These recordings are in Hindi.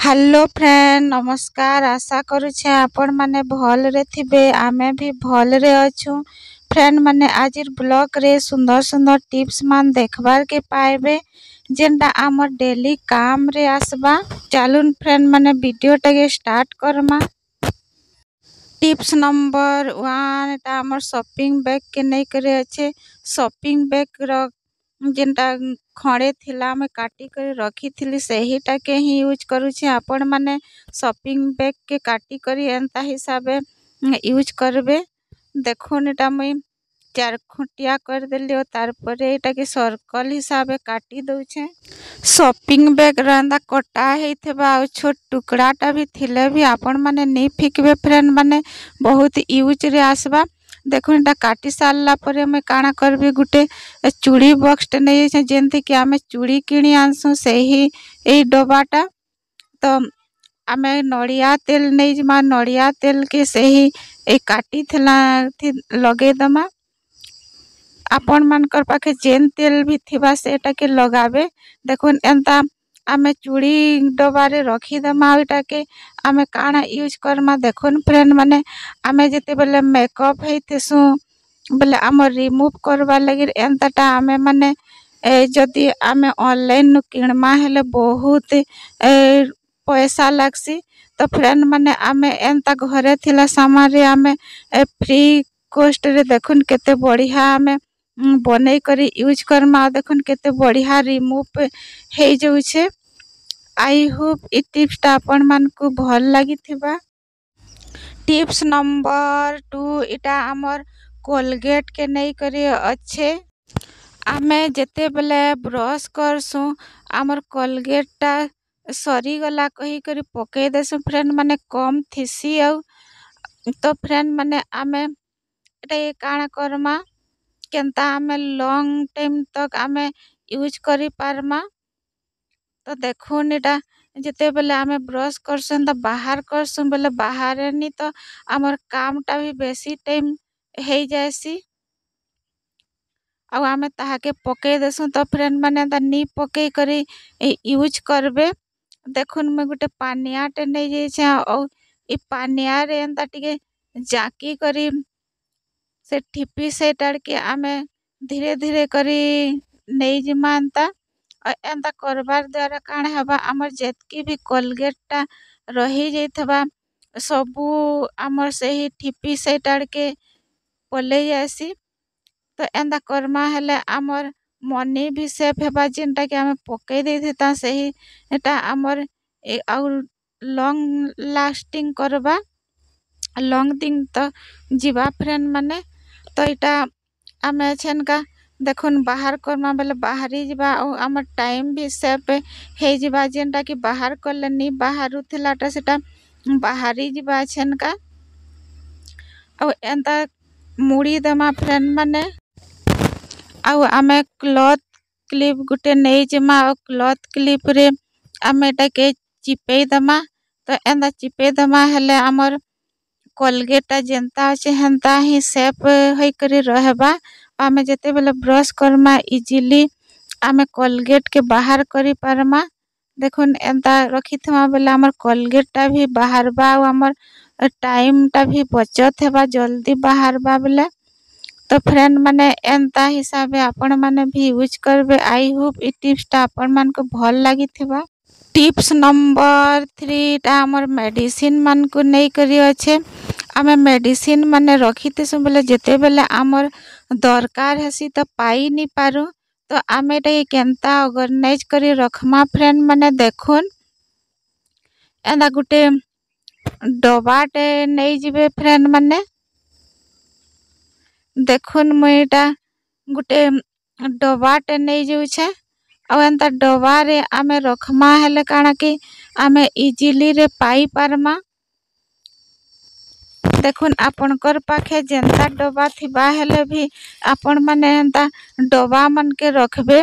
हेलो फ्रेंड नमस्कार। आशा करुछे आपण माने भल रे थिबे। आमे भी भल रे अछु। फ्रेंड माने आज ब्लॉग रे सुंदर सुंदर टिप्स मान देखबार के पाएबे जेंटा आमर डेली काम रे आसबा। चालून फ्रेंड माने वीडियो टाके स्टार्ट करमा। टिप्स नंबर 1 ता आमर शॉपिंग बैग के नहीं करे अच्छे। शॉपिंग बैग रो जेंटा खड़े थिला मैं काटी कर रखी थिली सेहीटा के ही यूज करूछे। आपण माने शॉपिंग बैग के काटी करी एंता हिसाबे यूज करबे। देखो एटा मुई चार खुटिया कर देली और तार परे एटा के सर्कल हिसाबे काटी दउछे। शॉपिंग बैग रंदा कटा हेथबा आ छोट टुकड़ाटा भी थिले भी आपण माने नहीं फिकबे फ्रेंड माने बहुत यूज रे आसबा। देखो एटा काटी सारला परे मैं काना करबे गुटे चूड़ी बॉक्स टे नहीं छै जेंति कि आमे चूड़ी किनी आनसु सेही ए डबाटा। तो आमे नड़िया तेल नहीं जमा नड़िया तेल के सेही ए काटी थला थी लगे दमा। आपण मानकर पाखे जेन तेल भी थिबा सेटा के लगाबे। देखो एंता आमे चूड़ी डबारे रखी दमा एटा के आमे काना यूज करमा। देखो फ्रेंड माने आमे जेते बेले मेकअप हेतेसु बेले आम रिमूव करवा लगी एंताटा आमे माने जदि आमे ऑनलाइन नु किणमा हेले बहुत पैसा लागसी। तो फ्रेंड माने आमे एंता घरे थिला सामान रे आमे फ्री कॉस्ट रे देखुन केते बढ़िया आमे बनै करी यूज करमा। देखुन केते बढ़िया रिमूव हे जाउछे। आई होप इ टिप्स ता आपण मान को भल लागी थिबा। टिप्स नंबर 2 इटा आमर कोलगेट के नहीं करी अच्छे। आमे जेते बेले ब्रश करसु आमर कोलगेट टा सरी गला कही करी पके देसु फ्रेंड माने कम थिसी आउ। तो फ्रेंड माने आमे एटा ये काना करमा केनता आमे लॉन्ग टाइम तक आमे यूज करी पारमा। तो देखो एटा जेते बेले आमे ब्रश करसन त बाहर करसन बेले बाहर नी तो आमर काम टा भी बेसी टाइम हे जायसी आ आमे ताहाके पके देसु। तो फ्रेंड माने ता नी पके करी यूज करबे। देखुन मैं गुटे पानिया टे नहीं जाई छै और इ पानिया रे एंता टिके जाकी करी से ठिपी से टाड़ के आमे धीरे धीरे करी नहीं जिमानता और एंता करबार द्वारा काण हबा आमर जेतकी भी कोलगेट टा रही जाइथबा सबू आमर सही ठिपी से टाड़ के पले जासी। तो एंता करमा हेले आमर मनी भी सेफ हेबा जेंटा कि आमे पके देथिता सही एटा आमर और लॉन्ग लास्टिंग करबा लॉन्ग दिन तो जीवा फ्रेंड माने। तो इटा आमे छनका देखुन बाहर करमा बेले बाहरी जीवा और आमर टाइम भी सेफ हे जीवा जेंटा कि बाहर करले नी बाहर उथिलाटा सेटा बाहरी जीवा छनका और एंता मुड़ी दमा फ्रेंड माने आउ आमे क्लॉथ क्लिप गुटे नहीं जमा और क्लॉथ क्लिप रे आमे एटा के चिपे दमा। तो एंदा चिपे दमा हेले आमर कोलगेटा जेंता अछि हेंता ही सेफ होई करी रहबा। आमे जेते बेले ब्रश करमा इजीली आमे कोलगेट के बाहर करी पारमा। देखुन एंता रखिथमा बेले आमर कोलगेटा भी बाहर बा और आमर टाइम टा भी बचत हेबा जल्दी बाहर बा बेले। तो फ्रेंड माने एंता हिसाबे आपण माने भी यूज करबे। आई होप इ टिप्स ता आपण मान को भल लागी थिबा। टिप्स नंबर 3 ता आमर मेडिसिन मान को नहीं करी अच्छे। आमे मेडिसिन माने रखितेसु बेले जेते बेले आमर दरकार हेसी तो पाई नहीं पारू। तो आमे एटा केनता ऑर्गेनाइज करी रखमा फ्रेंड माने देखुन एंदा गुटे डबाटे नहीं जिबे फ्रेंड माने। देखुन मुईटा गुटे डबाटे नहीं जाउछे और एंता डबा रे आमे रखमा हेले काना कि आमे इजीली रे पाई पारमा। देखुन आपनकर पाखे जेंता डबा थिबा हेले भी आपण माने एंता डबा मन के रखबे।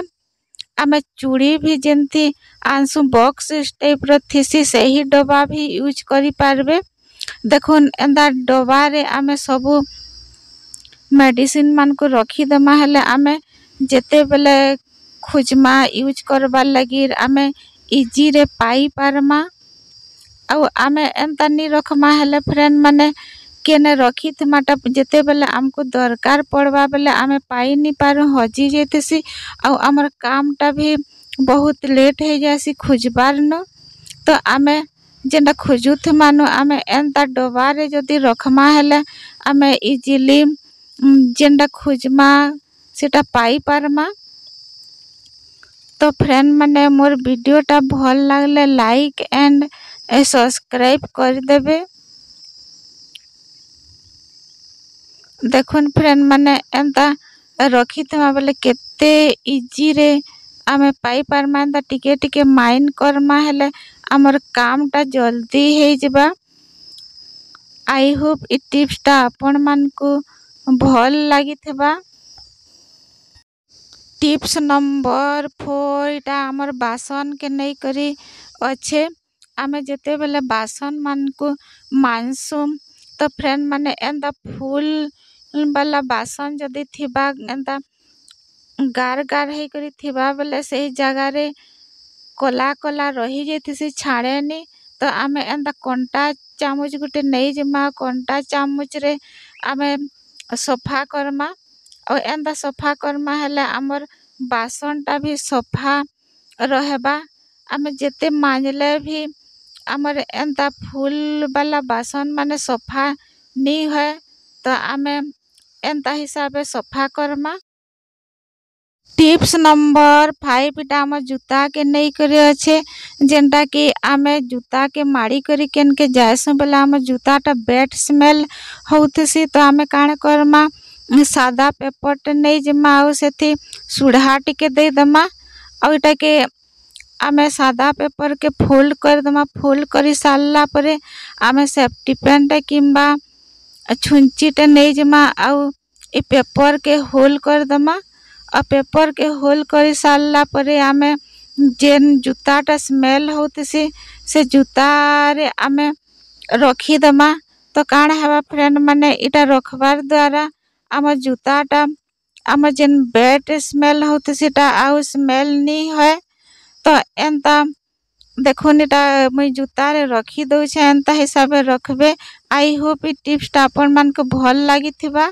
आमे चूड़ी भी जेंती आंसु बॉक्स टाइप रो थिसी सही डबा भी यूज करी पारबे। देखुन एंता डबा रे आमे सबू मेडिसिन मान को रखी दमा हेले आमे जेते बेले खुजमा यूज करबार लगी आमे इजी रे पाई पारमा। आमे एंता नी रखमा हेले फ्रेंड माने केने रखी थमाटा जेते बेले हमको दरकार पड़वा बेले आमे पाई नी पारू हजी जेतेसी आमर कामटा भी बहुत लेट हो जासी खोजबार न। तो आमे जेनटा खोजुथ मानु आमे एंता डबारे जदि रखमा हेले आमे इजिली जेनटा खोजमा सेटा पाई पारमा। तो फ्रेंड माने मोर वीडियोटा भल लागले लाइक एंड सब्सक्राइब कर देबे। देखुन फ्रेंड माने एंता रखी थमा बेले केते इजी रे आमे पाई पारमा। एंता टिके टिके माइन करमा हेले आमर कामटा जल्दी हे जिबा। आई होप इ टिप्सटा आपण मानकु भल लागी थेबा। टिप्स नंबर 4 इटा आमर बासन के नहीं करी अच्छे। आमे जेते बेले बासन मानकु मानसु तो फ्रेंड माने एंता फूल वाला बासन जदि थिबा एंता गार गार हे करी थिबा बेले सही जगह रे कला कला रही जेतिसी छाड़ेनी। तो आमे एंता कंटा चामच गुटे नहीं जमा कंटा चामच रे आमे सफा करमा और एंता सफा करमा हेले आमर बासनटा भी सफा रहबा। आमे जेते मांजले भी आमर एंता फूल वाला बासन माने सफा नी है। तो आमे एंता हिसाबे सफा करमा। टिप्स नंबर 5 इटा आम जूता के नहीं करे अच्छे जेनटा कि आमे जूता के माड़ी करी केन के जायसु बेले आम जूताटा बैड स्मेल होउथसी। तो आमे काण करमा सादा पेपर नहीं जमा आउ सेथि सुढ़ा टिके दे दमा और इटा के आमे सादा पेपर के फोल्ड कर दमा। फोल्ड करी सारला परे आमे सेफ्टी पेन किंबा छुंचीटे नहीं जमा आउ ए पेपर के होल कर दमा और पेपर के होल करी सारला परे आमे जेन जूताटा स्मेल होतसी से जूता रे आमे रखी दमा। तो काण हेबा फ्रेंड माने इटा रखबार द्वारा आम जूताटा आम जेन बैड स्मेल होतसीटा आउ स्मेल नी है। तो एंता देखुन इटा मुई जूता रे रखी दउछे एंता हिसाबे रखबे। आई होप इ टिप्सटा आपण मानके भल लागी थिबा।